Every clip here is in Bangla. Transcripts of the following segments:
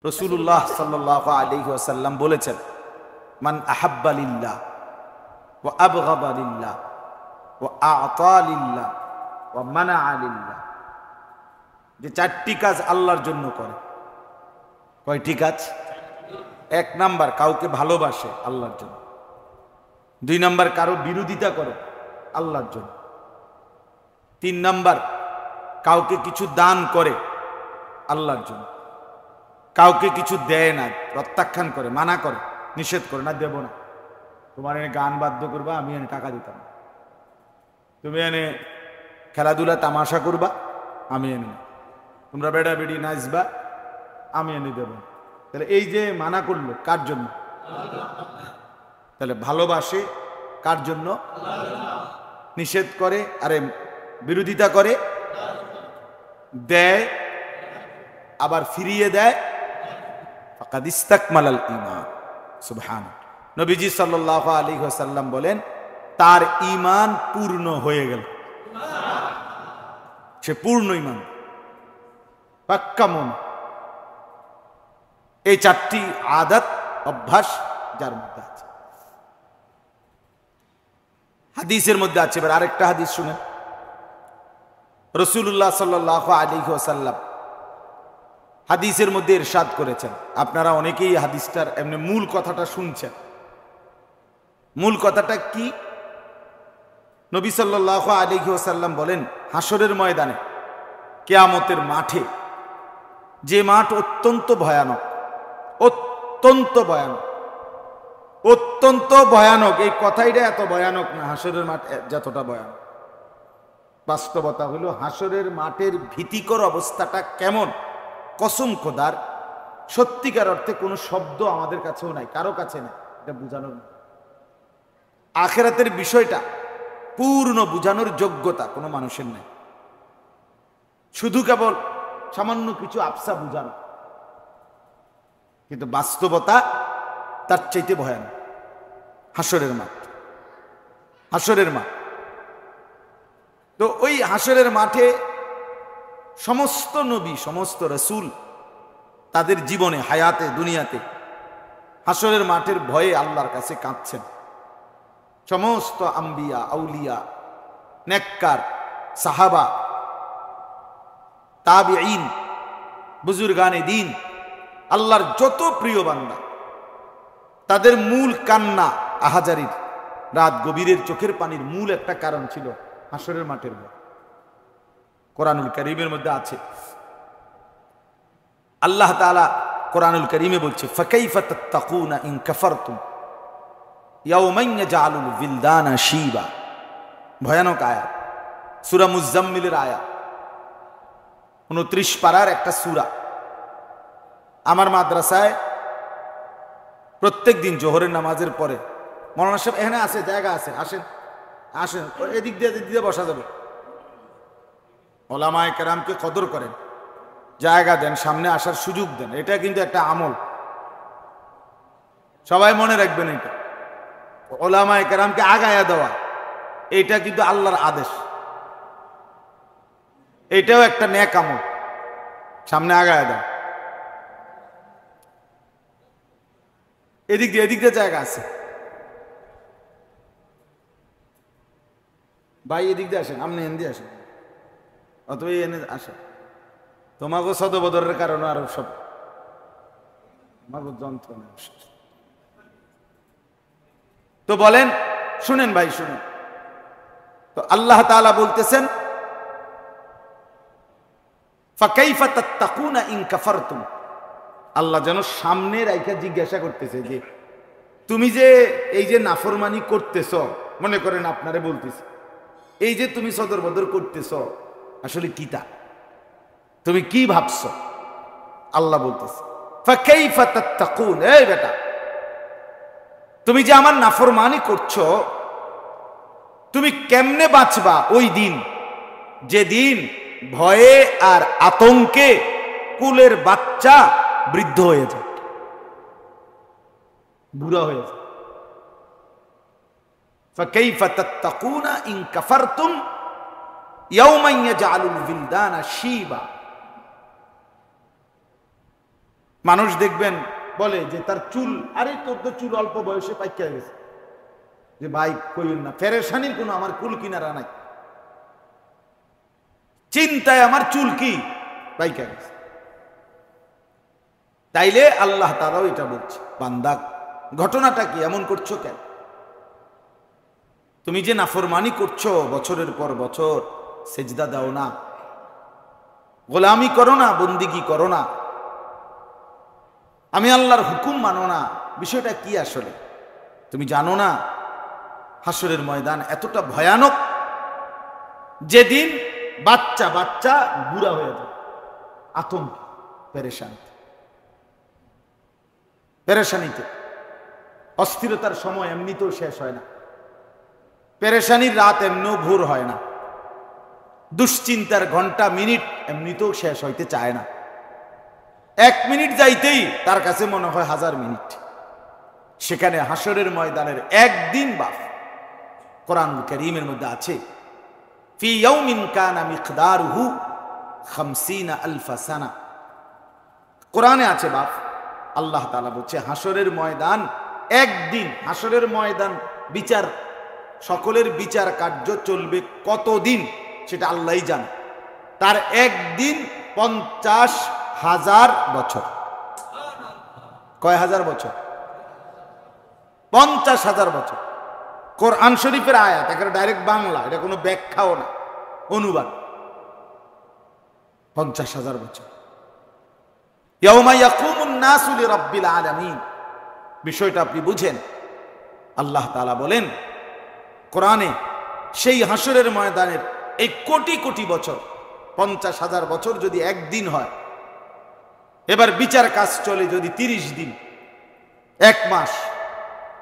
রাসূলুল্লাহ সাল্লাল্লাহু আলাইহি ওয়াসাল্লাম বলেছেন, মান আহাব্বা লিল্লাহ ওয়া আবগাদা লিল্লাহ ওয়া আ'তা লিল্লাহ ওয়া মানা'a লিল্লাহ, যে চারটি কাজ আল্লাহর জন্য করে। কয়টি কাজ? এক নাম্বার, কাউকে ভালোবাসে আল্লাহর জন্য। দুই নাম্বার, কারো বিরোধিতা করে আল্লাহর জন্য। তিন নাম্বার, কাউকে কিছু দান করে আল্লাহর জন্য। কাউকে কিছু দেয় না, প্রত্যাখ্যান করে, মানা করে, নিষেধ করে, না দেব না, তোমার এনে গান বাদ্য করবা, আমি এনে টাকা দিতাম না। তুমি এনে খেলাধুলা তামাশা করবা, আমি এনে না। তোমরা বেড়া বেড়ি নাচবা, আমি এনে দেব না। তাহলে এই যে মানা করলো, কার জন্য? তাহলে ভালোবাসে কার জন্য? নিষেধ করে, আরে বিরোধিতা করে, দেয়, আবার ফিরিয়ে দেয়, ফাকাদ ইস্তাকমালাল ঈমান। সুবহানাল্লাহ। নবীজি সাল্লাল্লাহু আলাইহি ওয়াসাল্লাম বলেন, তার ঈমান পূর্ণ হয়ে গেল, সে পূর্ণ ঈমান, পাক্কা মন। এই চারটি আদত, অভ্যাস যার মধ্যে আছে। হাদিসের মধ্যে আছে। এবার আরেকটা হাদিস শুনেন। রাসূলুল্লাহ সাল্লাল্লাহু আলাইহি ওয়াসাল্লাম হাদিসের মধ্যে ইরশাদ করেছেন, আপনারা অনেকেই হাদিসটার এমনি মূল কথাটা শুনছেন। মূল কথাটা কি? নবী সাল্লাল্লাহু আলাইহি ওয়াসাল্লাম বলেন, হাসরের ময়দানে, কিয়ামতের মাঠে, যে মাঠ অত্যন্ত ভয়ানক, অত্যন্ত ভয়ানক, অত্যন্ত ভয়ানক। এই কথাইটা এত ভয়ানক না, হাসরের মাঠ যতটা ভয়ানক। বাস্তবতা হলো হাসরের মাঠের ভীতিকর অবস্থাটা কেমন, কসম খোদার সত্যিকার অর্থে কোনো শব্দ আমাদের কাছেও নাই, কারো কাছে নেই, এটা বুঝানোর না। আখিরাতের বিষয়টা পূর্ণ বুঝানোর যোগ্যতা কোনো মানুষের নেই, শুধু কেবল সামান্য কিছু আবসা বুঝানো। কিন্তু বাস্তবতা তার চাইতে ভয়ানক। হাসরের মাঠ, হাসরের মাঠ। তো ওই হাসরের মাঠে সমস্ত নবী, সমস্ত রাসূল তাদের জীবনে, হায়াতে, দুনিয়াতে হাসরের মাঠের ভয়ে আল্লাহর কাছে কাঁদছেন। সমস্ত আম্বিয়া, আউলিয়া, নেককার, সাহাবা, তাবিঈন, বুজুর্গানে দ্বীন, আল্লাহর যত প্রিয় বান্দা, তাদের মূল কান্না, আহাজারির, রাত গভীরের চোখের পানির মূল একটা কারণ ছিল হাসরের মাঠের ভয়। কোরআনুল কারীমের মধ্যে আছে, আল্লাহ তাআলা কোরআনুল কারীমে বলছে, ফাকাইফা তাত্তাকুনা ইন কাফারতুম ইয়াওমান ইয়াজআলুল বিলদানা শিবা। ভয়ানক আয়াত, সূরা মুজাম্মিলের আয়াত, 29 পারার একটা সূরা। আমার মাদ্রাসায় প্রত্যেক দিন জোহরের নামাজের পরে, মৌলানা সাহেব এখানে আছে, জায়গা আছে, আসেন আসেন, এদিক দিয়ে বসা যাবে। ওলামায়ে কেরামকে কদর করেন, জায়গা দেন, সামনে আসার সুযোগ দেন। এটা কিন্তু একটা আমল, সবাই মনে রাখবেন। এটা ওলামায়ে কেরামকে আগায়া দেওয়া, এটা কিন্তু আল্লাহর আদেশ। এটাও একটা নেক আমল, সামনে আগায়া দাও। এদিক দিয়ে জায়গা আছে, ভাই এদিক দিয়ে আসেন, আপনি এনে দিয়ে আসেন, অথবা এনে আসেন। তোমাকে সদবদরের কারণে আরো সব যন্ত্রণা। তো বলেন, শুনেন ভাই, শুনেন। তো আল্লাহ তাআলা বলতেছেন, ফাকাইফা তাত্তাকুনা ইন কাফারতুম। আল্লাহ যেন সামনে রাইখা জিজ্ঞাসা করতেছে যে তুমি যে এই যে নাফরমানি করতেছ, মনে করেন আপনারে বলতেছে, এই যে তুমি সদর বদর করতেছ, আসলে কি তা তুমি কি ভাবছ? আল্লাহ বলতেছে, ফাকাইফা তাত্তাকুন। এই বেটা, তুমি যে আমার নাফরমানি করছো, তুমি কেমনে বাঁচবা ওই দিন, যেদিন ভয়ে আর আতঙ্কে কুলের বাচ্চা বৃদ্ধ হয়ে যায়, বুড়া হয়ে যায়। ফাকাইফা তাত্তাকুনা ইন কাফারতুম ইয়াওমান ইয়াজআলুল বিলদানা শিবা। মানুষ দেখবেন বলে যে তার চুল, আরে তোর তো চুল অল্প বয়সে পাইকা গেছে, যে ভাই কইন না, পেরেশানির কোনো আমার কুল কিনারা নাই, চিন্তায় আমার চুল কি পাইকা গেছে। তাইলে আল্লাহ তাআলাও এটা বলছে, বান্দা ঘটনাটা কি, এমন করছো কেন? তুমি যে নাফরমানি করছো বছরের পর বছর, সেজদা দাও না, গোলামি করো না, বন্দিগি করো না, আমি আল্লাহর হুকুম মানো না, বিষয়টা কি আসলে? তুমি জানো না হাসরের ময়দান এতটা ভয়ানক, যেদিন বাচ্চা বাচ্চা বুড়া হয়ে যায়, আতঙ্ক, পেরেশানিতে, অস্থিরতার সময় এমনিতেও শেষ হয় না, পেরেশানির রাত এমনিও ভোর হয় না, দুশ্চিন্তার ঘন্টা মিনিট এমনিতেও শেষ হইতে চায় না, 1 মিনিট যাইতেই তার কাছে মনে হয় 1000 মিনিট। সেখানে হাসরের ময়দানের একদিন বাফ, কোরআন কারীমের মধ্যে আছে, ফি ইয়াউমিন কানা মিকদারুহু 50,000 সানা। কোরআনে আছে বাপ, আল্লাহ তাআলা বলছে হাসরের ময়দান একদিন, হাসরের ময়দান বিচার, সকলের বিচার কার্য চলবে কতদিন সেটা আল্লাহই জানে, তার একদিন 50,000 বছর। কয় হাজার বছর? 50,000 বছর। কোরআন শরীফের আয়াত, এখানে ডাইরেক্ট বাংলা, এটা কোনো ব্যাখ্যাও না, অনুবাদ। 50,000 বছর। ইয়াউমা ইয়াকুমুন নাসু লিরাব্বিল আলামিন, বিষয়টা আপনি বুঝেন। আল্লাহ তাআলা বলেন কোরআনে, সেই হাসরের ময়দানের এই কোটি কোটি বছর, 50,000 বছর যদি একদিন হয়, এবার বিচার কাজ চলে যদি 30 দিন, 1 মাস,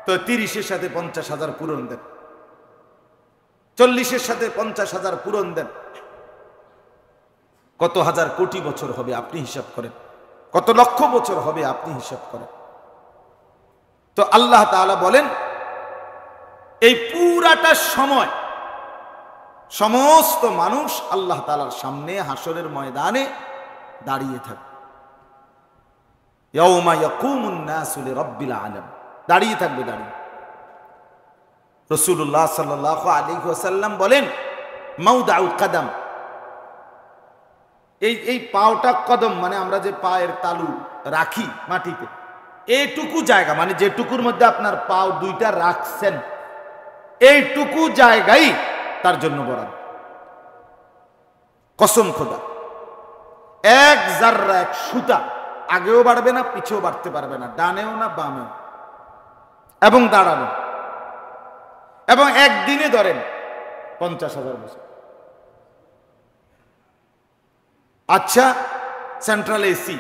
তো 30-এর সাথে 50,000 পূরণ দেন, 40-এর সাথে 50,000 পূরণ দেন, কত হাজার কোটি বছর হবে আপনি হিসাব করেন, কত লক্ষ বছর হবে আপনি হিসাব করেন। তো আল্লাহ তাআলা বলেন এই পুরাটা সময় সমস্ত মানুষ আল্লাহ তাআলার সামনে হাসরের ময়দানে দাঁড়িয়ে থাকবে। ইয়াউমা ইয়াকুমুন নাসু লিরাব্বিল আলামিন, দাঁড়িয়ে থাকবে, দাঁড়িয়ে। রাসূলুল্লাহ সাল্লাল্লাহু আলাইহি ওয়াসাল্লাম বলেন মাউদাউল কদম, এই পাওটা কদম মানে আমরা যে পায়ের তালু রাখি মাটিতে, এইটুকু জায়গা, মানে যেটুকুর মধ্যে আপনার পাও দুইটা রাখছেন, এইটুকু জায়গাই তার জন্য বরাদ্দ। কসম খোদা, 1 জাররা, 1 সুতা আগেও বাড়বে না, পিছেও বাড়তে পারবে না, ডানেও না বামেও, এবং দাঁড়ানো, এবং একদিনে ধরেন 50,000 বছর। আচ্ছা, সেন্ট্রাল এসি,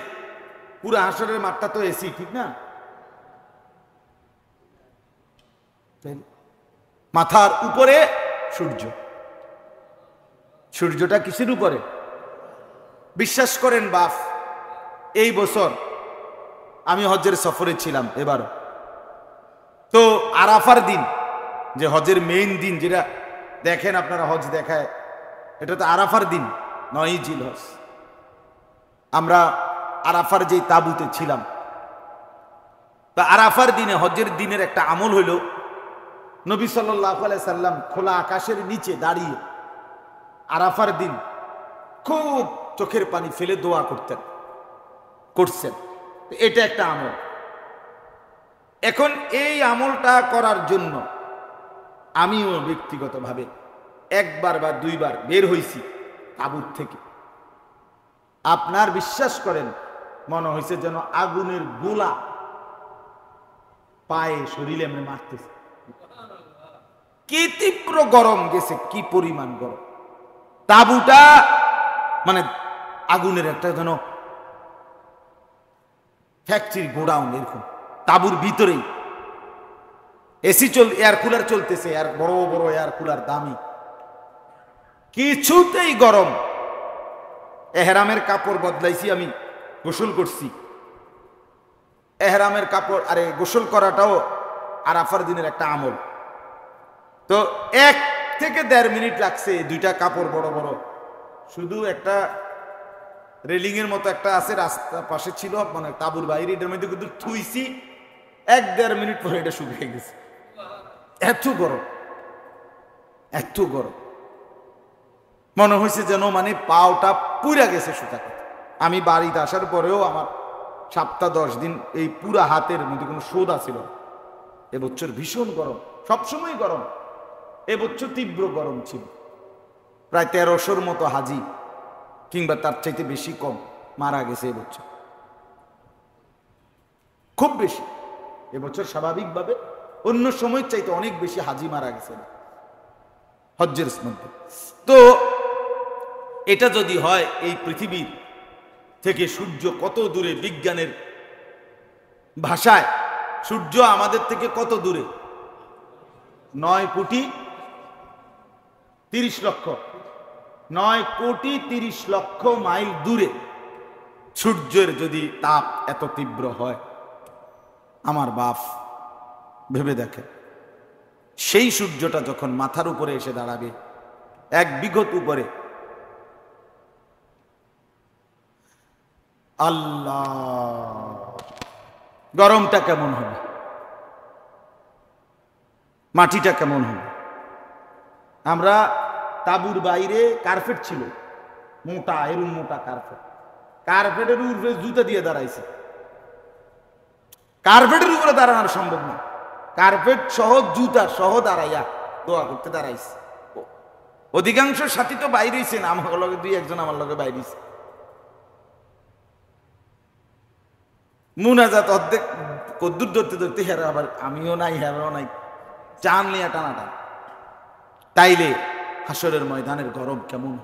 পুরো হাসরের মাঠটা তো এসি, ঠিক না? মাথার উপরে সূর্য, সূর্যটা কিসের উপরে? বিশ্বাস করেন বাপ, এই বছর আমি হজ্জের সফরে ছিলাম এবারও, তো আরাফার দিন, যে হজের মেইন দিন, যেটা দেখেন আপনারা হজ দেখায়, এটা তো আরাফার দিন, 9ই জিলহজ। আমরা আরাফার যে তাঁবুতে ছিলাম, তা আরাফার দিনে, হজ্জের দিনের একটা আমল হইল, নবী সাল্লাল্লাহু আলাইহি সাল্লাম খোলা আকাশের নিচে দাঁড়িয়ে আরাফার দিন খুব চোখের পানি ফেলে দোয়া করছেন। এটা একটা আমল। এখন এই আমলটা করার জন্য আমিও ব্যক্তিগতভাবে 1 বার বা 2 বার বের হইছি তাঁবুর থেকে। আপনার বিশ্বাস করেন, মনে হয়েছে যেন আগুনের গোলা পায়ে শরীরে এমনি মারতেছে, কি তীব্র গরম গেছে, কি পরিমাণ গরম। তাঁবুটা মানে আগুনের একটা যেন ফ্যাক্টরি, গোডাউন, এরকম তাঁবুর ভিতরেই এসি এয়ার কুলার চলতেছে, আর বড় বড় এয়ার কুলার, দামি, কিছুতেই গরম। এহরামের কাপড় বদলাইছি, আমি গোসল করছি, এহরামের কাপড়, আরে গোসল করাটাও আরাফার দিনের একটা আমল। তো 1 থেকে 1.5 মিনিট লাগছে, 2টা কাপড় বড় বড়, শুধু একটা রেলিং এর মতো একটা আছে, রাস্তার পাশে ছিল, মানে তাবুর বাইরে, এটার মধ্যে কিন্তু থুইছি, 1-1.5 মিনিট পরে এটা শুকিয়ে গেছে। এত গরম, এত গরম, মনে হয়েছে যেন মানে পাওটা পুড়া গেছে সুতা। আমি বাড়িতে আসার পরেও আমার 7-10 দিন এই পুরা হাতের মধ্যে কোনো সোদা ছিল। এবছর ভীষণ গরম, সবসময় গরম, এবছর তীব্র গরম ছিল। প্রায় 1300-র মতো হাজি কিংবা তার চাইতে বেশি কম মারা গেছে এবছর, খুব বেশি। এবছর স্বাভাবিকভাবে অন্য সময়ের চাইতে অনেক বেশি হাজি মারা গেছে হজ্জের মধ্যে। তো এটা যদি হয়, এই পৃথিবীর থেকে সূর্য কত দূরে, বিজ্ঞানের ভাষায় সূর্য আমাদের থেকে কত দূরে? 9,30,00,000 মাইল দূরে। সূর্যের যদি তাপ এত তীব্র হয়, আমার বাপ ভেবে দেখে, সেই সূর্যটা যখন মাথার উপরে এসে দাঁড়াবে 1 বিঘত উপরে, আল্লাহ, গরমটা কেমন হবে, মাটিটা কেমন হবে। আমরা তাবুর বাইরে কার্পেট ছিল, মোটা, এরুম মোটা কার্পেট, কার্পেটের উপরে জুতা দিয়ে দাঁড়াইছে। কার্পেটের উপরে দাঁড়ানো সম্ভব না, কার্পেট সহ জুতা সহ দাঁড়াইয়া দোয়া করতে দাঁড়াইছে। অধিকাংশ সাথী তো বাইরেছেন, আমার লগে 2-1 আমার লগে বাইরেছে। মুনাজাত অর্ধেক কদ্দুর ধরতে ধরতে হেরা, আবার আমিও নাই হেরাও নাই, চান নিয়ে টানাটান। তাইলে হাসরের ময়দানের গরম কেমন?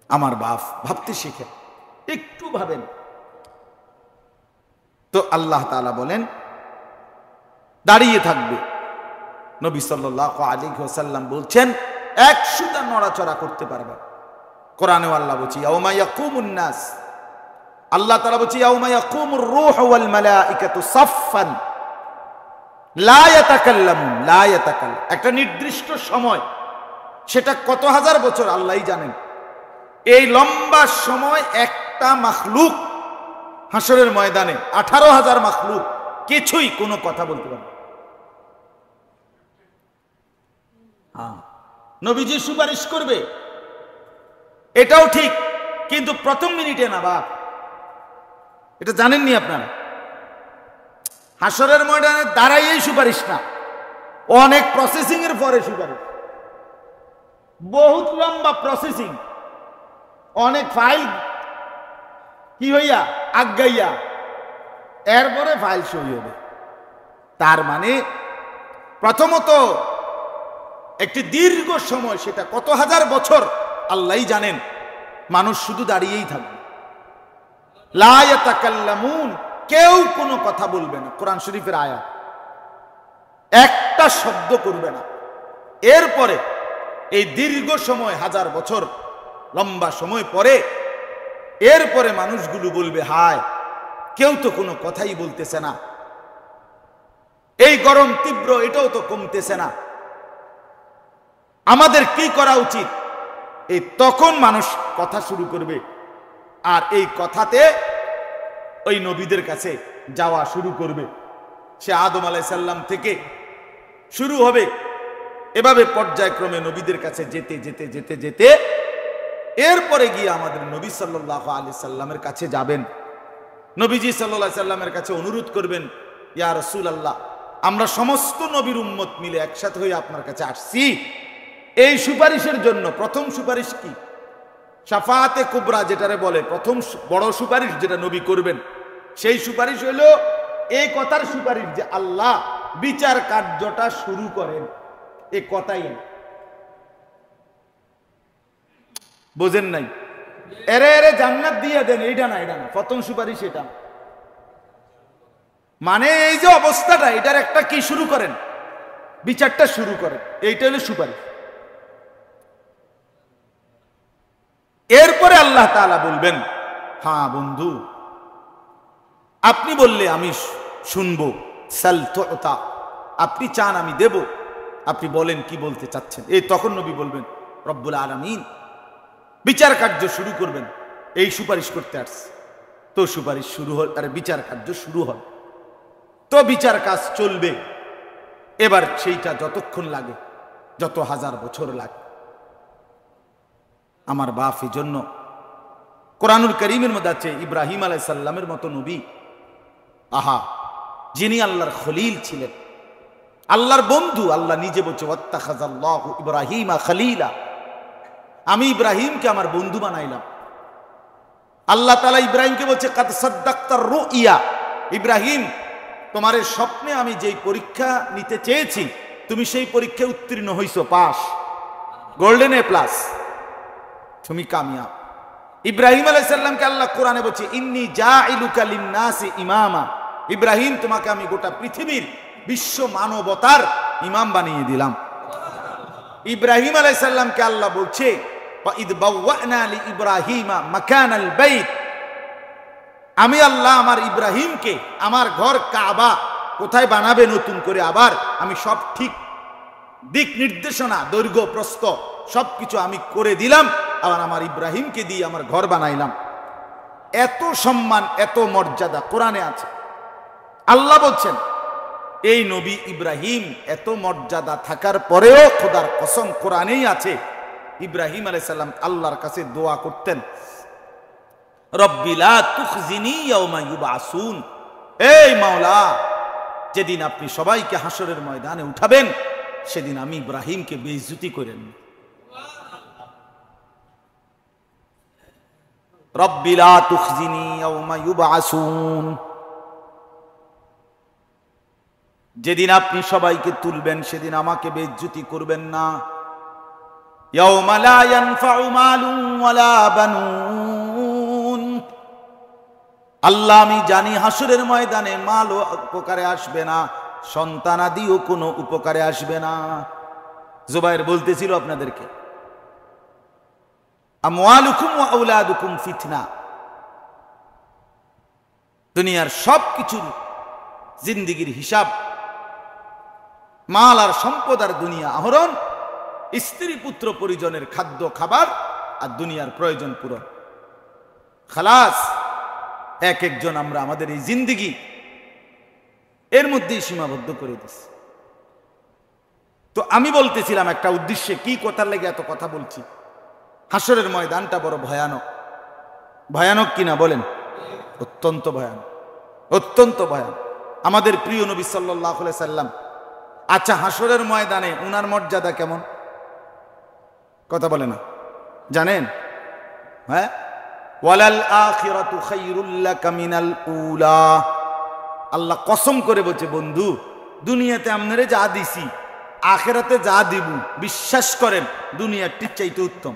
আমার বাপ ভাবতে শিখে, একটু ভাবেন তো। আল্লাহ তাআলা বলেন দাঁড়িয়ে থাকবে। নবী সাল্লাল্লাহু আলাইহি ওয়াসাল্লাম বলছেন 100টা নড়াচড়া করতে পারবে। কোরআনে আল্লাহ বলছে ইয়াউমা ইয়াকুমুন নাস, আল্লাহ তাআলা বলছে ইয়াউমা ইয়াকুমুর রূহু ওয়াল মালাইকাতু সাফফান লা ইয়াতাকাল্লামুন, লা ইয়াতাকাল্লাম, একটা নির্দিষ্ট সময়, সেটা কত হাজার বছর আল্লাহই জানেন। এই লম্বা সময় একটা মাখলুক হাসরের ময়দানে, 18,000 মাখলুক কিছুই কোনো কথা বলতে পারে। নবীজি সুপারিশ করবে, এটাও ঠিক, কিন্তু প্রথম মিনিটে না বাপ, এটা জানেননি আপনারা। হাসরের ময়দানে দাঁড়াইয়েই সুপারিশ না, অনেক প্রসেসিং এর পরে সুপারিশ, বহুত লম্বা প্রসেসিং, অনেক ফাইল কি হইয়া আগাইয়া এরপরে ফাইল সই হবে। তার মানে প্রথমত একটি দীর্ঘ সময়, সেটা কত হাজার বছর আল্লাহই জানেন, মানুষ শুধু দাঁড়িয়েই থাকবে। লা ইয়াতাকাল্লামুন, কেউ কোনো কথা বলবে না, কোরআন শরীফের আয়াত, একটা শব্দ করবে না। এরপরে এই দীর্ঘ সময়, হাজার বছর লম্বা সময় পরে, এরপরে মানুষগুলো বলবে হায়, কেউ তো কোনো কথাই বলতেছে না, এই গরম তীব্র, এটাও তো কমতেছে না, আমাদের কি করা উচিত? এই তখন মানুষ কথা শুরু করবে, আর এই কথাতে ওই নবীদের কাছে যাওয়া শুরু করবে। সে আদম আলাইহিস সালাম থেকে শুরু হবে, এভাবে পর্যায়ক্রমে নবীদের কাছে যেতে যেতে যেতে যেতে এরপরে গিয়ে আমাদের নবী সাল্লাল্লাহু আলাইহি সাল্লামের কাছে যাবেন। নবীজি সাল্লাল্লাহু আলাইহি সাল্লামের কাছে অনুরোধ করবেন, ইয়া রাসূলুল্লাহ, আমরা সমস্ত নবীর উম্মত মিলে একসাথে হয়ে আপনার কাছে আসছি এই সুপারিশের জন্য। প্রথম সুপারিশ কি? শাফাআতে কুবরা যেটারে বলে, প্রথম বড় সুপারিশ যেটা নবী করবেন, সেই সুপারিশ হলো এই কথার সুপারিশ যে আল্লাহ বিচার কার্যটা শুরু করেন। এই কথাই বোঝেন নাই? এরে এরে জান্নাত দিয়ে দেন, এইটা না, এটা না, প্রথম সুপারিশ এটা। মানে এই যে অবস্থাটা, এটার একটা কি শুরু করেন, বিচারটা শুরু করেন, এইটা হলো সুপারিশ। এরপরে আল্লাহ তাআলা বলবেন, হ্যাঁ বন্ধু, আপনি বললে আমি শুনবো, সাল তুতা, আপনি চান আমি দেব, আপনি বলেন কি বলতে চাচ্ছেন। এই তখন নবী বলবেন রব্বুল আলামিন, বিচার কার্য শুরু করবেন। এই সুপারিশ করতে আসছে। তো সুপারিশ শুরু হল, আরে বিচার কার্য শুরু হল, তো বিচার কাজ চলবে। এবার সেইটা যতক্ষণ লাগে, যত হাজার বছর লাগে। আমার বাপ এই জন্য কোরআনুল করিমের মধ্যে আছে ইব্রাহিম আলাইহিস সালামের মতো নবী, আহা, যিনি আল্লাহর খলিল ছিলেন, আল্লাহর বন্ধু। আল্লাহ নিজে বলছে ওয়াত্তাখাযাল্লাহু ইব্রাহিমা খলিলা, আমি ইব্রাহিমকে আমার বন্ধু বানাইলাম। আল্লাহ তাআলা ইব্রাহিমকে বলছে কাদ সাদ্দাক্তার রুইয়া, ইব্রাহিম তোমার স্বপ্নে আমি যেই পরীক্ষা নিতে চেয়েছি তুমি সেই পরীক্ষায় উত্তীর্ণ হইছো, পাস, গোল্ডেন এ প্লাস, তুমি কামিয়াব। ইব্রাহিম আলাইহিস সালামকে আল্লাহ কোরআনে বলছে ইন্নী জাইলুকা লিন-নাসি ইমামা, ইব্রাহিম তোমাকে আমি গোটা পৃথিবীর বিশ্ব মানবতার ইমাম বানিয়ে দিলাম। ইব্রাহিম আলাইহিস সালামকে আল্লাহ বলছে ওয়াইদ বাওয়ানা লিইব্রাহিমা মাকানাল বাইত, আমি আল্লাহ আমার ইব্রাহিমকে আমার ঘর কাবা কোথায় বানাবে নতুন করে, আবার আমি সব ঠিক দিক নির্দেশনা, দৈর্ঘ্য প্রস্থ সবকিছু আমি করে দিলাম, আবার আমার ইব্রাহিমকে দিয়ে আমার ঘর বানাইলাম। এত সম্মান, এত মর্যাদা কোরআনে আছে। আল্লাহ বলছেন এই নবী ইব্রাহিম এত মর্যাদা থাকার পরেও খোদার কসম কোরআনেই আছে, ইব্রাহিম আলাইহিস সালাম আল্লাহর কাছে দোয়া করতেন, রব্বি লা তুখজিনি ইয়াওমা ইউবআসুন, এই মাওলা যেদিন আপনি সবাইকে হাসরের ময়দানে উঠাবেন সেদিন আমি ইব্রাহিমকে বেইজ্জতি করেন। রব্বি লা তুখজিনি ইয়াওমা ইউবআসুন, যেদিন আপনি সবাইকে তুলবেন সেদিন আমাকে বেইজ্জতি করবেন না। ইয়াওমা লা ইয়ানফাউ মালুন ওয়ালা বানুন, আল্লাহ আমি জানি হাসরের ময়দানে মালও উপকারে আসবে না, সন্তানাদিও কোনো উপকারে আসবে না। জুবাইর বলতেছিল আপনাদেরকে আমওয়ালুকুম ওয়া আওলাদুকুম ফিতনা, দুনিয়ার সব কিছুর জিন্দেগির হিসাব, মাল আর সম্পদ আর দুনিয়া আহরণ, স্ত্রী পুত্র পরিজনের খাদ্য খাবার আর দুনিয়ার প্রয়োজন পূরণ, খালাস। এক একজন আমরা আমাদের এই জিন্দেগি এর মধ্যেই সীমাবদ্ধ করে দিচ্ছি। তো আমি বলতেছিলাম একটা উদ্দেশ্যে, কি কথার লেগে এত কথা বলছি, হাসরের ময়দানটা বড় ভয়ানক। ভয়ানক কিনা বলেন? অত্যন্ত ভয়ানক, অত্যন্ত ভয়ানক। আমাদের প্রিয় নবী সাল্লাল্লাহু আলাইহি সাল্লাম, আচ্ছা হাসরের ময়দানে উনার মর্যাদা কেমন? কথা বলে না, জানেন? হ্যাঁ, ওয়ালাল আখিরাতু খায়রুল লাকা মিনাল উলা, আল্লাহ কসম করে বলছে বন্ধু দুনিয়াতে আপনারে যা দিছি আখিরাতে যা দিব বিশ্বাস করেন দুনিয়াটির চাইতে উত্তম।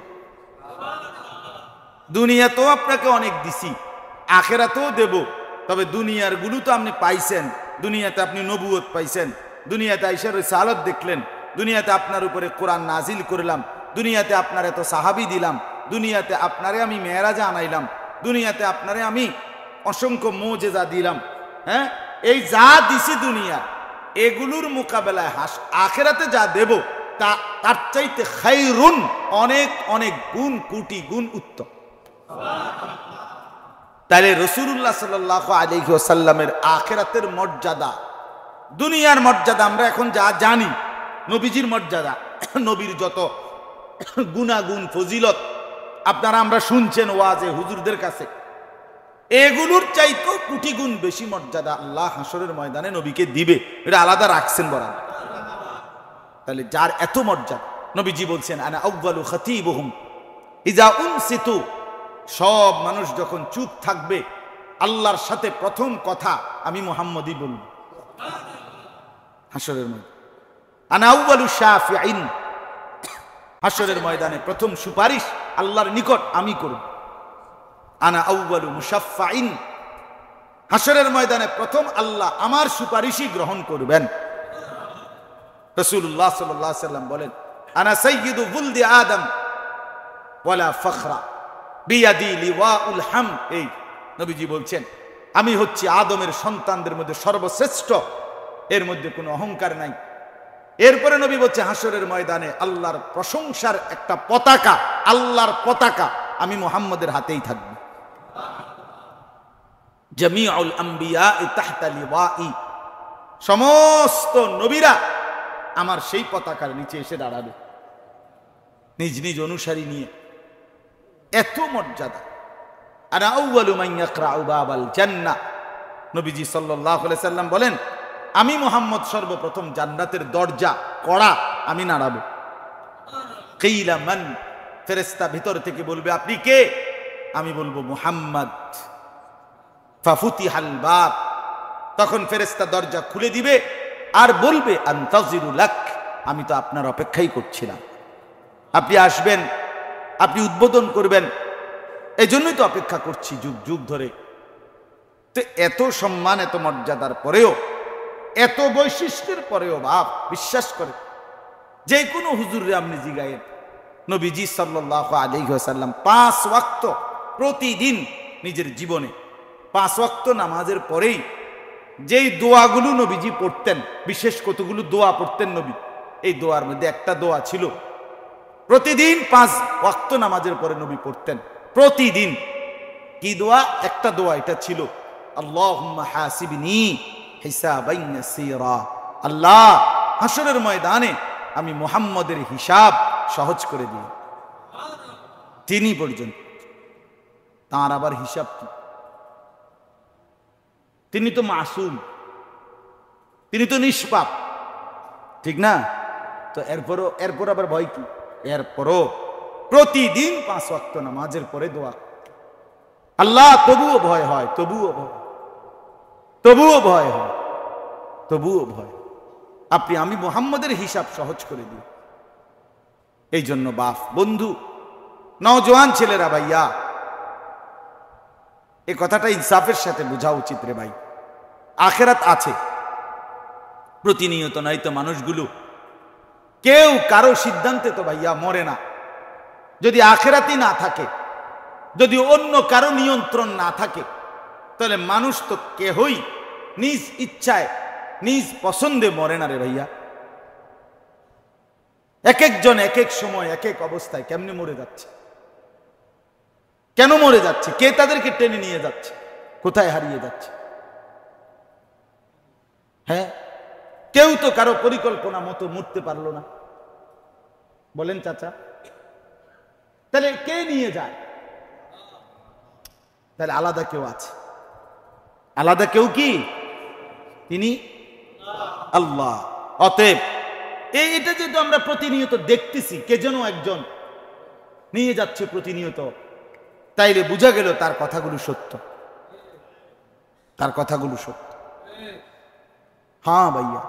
দুনিয়াতেও আপনাকে অনেক দিছি, আখিরাতেও দেব, তবে দুনিয়ার গুলো তো আপনি পাইছেন, দুনিয়াতে আপনি নবুয়ত পাইছেন, দুনিয়াতে আইসার রিসালাত দেখলেন, দুনিয়াতে আপনার উপরে কোরআন নাজিল করলাম, দুনিয়াতে আপনার এত সাহাবী দিলাম, দুনিয়াতে আপনারে আমি মেরাজে আনাইলাম, দুনিয়াতে আপনারে আমি অসংখ্য মুজিজা দিলাম। হ্যাঁ, এই যা দিছি দুনিয়া, এগুলোর মোকাবেলায় আখিরাতে যা দেব তার চাইতে খায়রুন, অনেক অনেক গুণ, কোটি গুণ উত্তম। তাহলে রাসূলুল্লাহ সাল্লাল্লাহু আলাইহি ওয়াসাল্লামের আখিরাতের মর্যাদা, দুনিয়ার মর্যাদা আমরা এখন যা জানি, নবীজির মর্যাদা, নবীর যত গুণাগুণ ফজিলত আপনারা আমরা শুনছেন ওয়াজে হুজুরদের কাছে, এগুলোর চাইতেও কোটি গুণ বেশি মর্যাদা আল্লাহ হাসরের ময়দানে নবীকে দিবে, এটা আলাদা রাখছেন বরান। তাহলে যার এত মর্যাদা, নবীজি বলছেন আনা আউয়ালু খাতিবুহুম ইযা উনসিতু, সব মানুষ যখন চুপ থাকবে আল্লাহর সাথে প্রথম কথা আমি মুহাম্মদই বলবো হাসরের ময়দানে। আনা আউয়ালু শাফিঈন, হাসরের ময়দানে প্রথম সুপারিশ আল্লাহর নিকট আমি করব। আনা আউয়ালু মুশাফফাইন, হাসরের ময়দানে প্রথম আল্লাহ আমার সুপারিশই গ্রহণ করবেন। রাসূলুল্লাহ সাল্লাল্লাহু আলাইহি ওয়াসাল্লাম বলেন আনা সাইয়্যিদু ওয়ালদি আদম ওয়ালা ফখরা বিয়াদি লিওয়াউল হাম, এই নবীজি বলছেন আমি হচ্ছি আদমের সন্তানদের মধ্যে সর্বশ্রেষ্ঠ, এর মধ্যে কোনো অহংকার নাই। এরপরে নবী বলছে হাসরের ময়দানে আল্লাহর প্রশংসার একটা পতাকা, আল্লাহর পতাকা আমি মুহাম্মদের হাতেই থাকবে। জামিউল আম্বিয়া তাহতা লিওয়াই, সমস্ত নবীরা আমার সেই পতাকার নিচে এসে দাঁড়াবে নিজ নিজ অনুসারী নিয়ে। এত মর্যাদা। আনা আউয়ালু মান ইয়াকরাউ বাবাল জান্নাহ, নবীজি সাল্লাল্লাহু আলাইহি সাল্লাম বলেন, আমি মুহাম্মদ সর্বপ্রথম জান্নাতের দরজা কড়া আমি নাড়াবো। কিলা মান, ফেরেশতা ভিতর থেকে বলবে আপনি কে? আমি বলবো মুহাম্মদ। ফাফুতিহাল বাব, তখন ফেরেশতা দরজা খুলে দিবে আর বলবে আনতাজিরু লাক, আমি তো আপনার অপেক্ষাই করছিলাম, আপনি আসবেন, আপনি উদ্বোধন করবেন, এই জন্যই তো অপেক্ষা করছি যুগ যুগ ধরে। তো এত সম্মান, এত মর্যাদার পরেও, এত বৈশিষ্ট্যের পরেও বাপ বিশ্বাস করে যে কোনো হুজুরে আপনি জিগায়েন, নবীজি সাল্লাল্লাহু আলাইহি ওয়াসাল্লাম 5 ওয়াক্ত প্রতিদিন নিজের জীবনে 5 ওয়াক্ত নামাজের পরেই যেই দোয়াগুলো নবীজি পড়তেন, বিশেষ কতগুলো দোয়া পড়তেন নবী, এই দোয়ার মধ্যে একটা দোয়া ছিল প্রতিদিন 5 ওয়াক্ত নামাজের পরে নবী পড়তেন প্রতিদিন। কি দোয়া? একটা দোয়া এটা ছিল, আল্লাহুম্মা হাসিবনি হিসাবান ইয়াসীরা, আল্লাহ হাসরের ময়দানে আমি মুহাম্মদের হিসাব সহজ করে দিই। তিনি পর্যন্ত তার আবার হিসাব কি? তিনি তো মাসুম, তিনি তো নিষ্পাপ, ঠিক না? তো এরপর আবার ভয় কি? এরপরও প্রতিদিন 5 ওয়াক্ত নামাজের পরে দোয়া। আল্লাহ তবুও ভয় হয়, তবুও ভয় হয়, তবুও ভয়, আপনি আমি মুহাম্মদের হিসাব সহজ করে দিই। এই জন্য বাপ, বন্ধু, নওজোয়ান ছেলেরা, ভাইয়া এই কথাটা ইনসাফের সাথে বোঝা উচিত রে ভাই। আখেরাত আছে প্রতিনিয়ত, নাই তো মানুষগুলো কেউ কারো সিদ্ধান্তে তো ভাইয়া মরে না। যদি আখেরাতই না থাকে, যদি অন্য কারো নিয়ন্ত্রণ না থাকে, তাহলে মানুষ তো কেহই নিজ ইচ্ছায় নিজ পছন্দে মরে না রে ভাইয়া। এক একজন এক এক সময় এক এক অবস্থায় কেমনে মরে যাচ্ছে, কেন মরে যাচ্ছে, কে তাদেরকে টেনে নিয়ে যাচ্ছে, কোথায় হারিয়ে যাচ্ছে? হ্যাঁ, কেউ তো কারো পরিকল্পনা মতো মরতে পারলো না, বলেন চাচা? তাহলে কে নিয়ে যায়? তাহলে আলাদা কেউ আছে, আলাদা কেউ কি? তিনি আল্লাহ। অতএব এটা যেহেতু আমরা প্রতিনিয়ত দেখতেছি, কে যেন একজন নিয়ে যাচ্ছে প্রতিনিয়ত, তাইলে বোঝা গেল তার কথাগুলো সত্য, তার কথাগুলো সত্য। হ্যাঁ ভাইয়া,